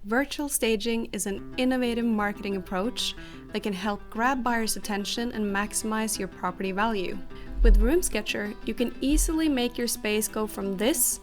Virtual staging is an innovative marketing approach that can help grab buyers' attention and maximize your property value. With RoomSketcher, you can easily make your space go from this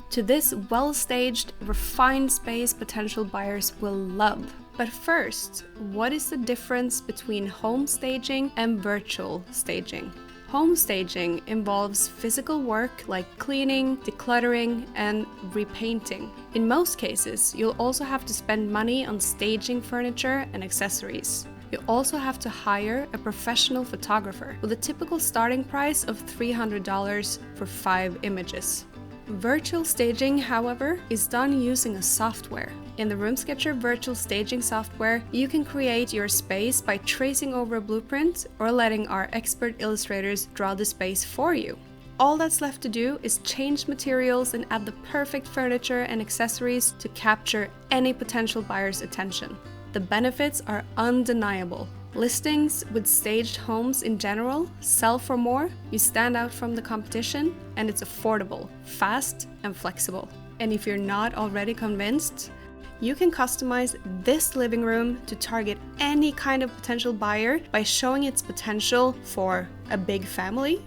to this well-staged, refined space potential buyers will love. But first, what is the difference between home staging and virtual staging? Home staging involves physical work like cleaning, decluttering, and repainting. In most cases, you'll also have to spend money on staging furniture and accessories. You also have to hire a professional photographer with a typical starting price of $300 for 5 images. Virtual staging, however, is done using a software. In the RoomSketcher virtual staging software, you can create your space by tracing over a blueprint or letting our expert illustrators draw the space for you. All that's left to do is change materials and add the perfect furniture and accessories to capture any potential buyer's attention. The benefits are undeniable. Listings with staged homes in general sell for more, you stand out from the competition, and it's affordable, fast, and flexible. And if you're not already convinced, you can customize this living room to target any kind of potential buyer by showing its potential for a big family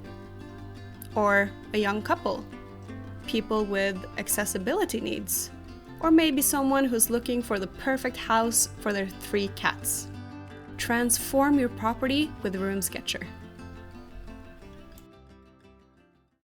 or a young couple, people with accessibility needs, or maybe someone who's looking for the perfect house for their 3 cats. Transform your property with RoomSketcher.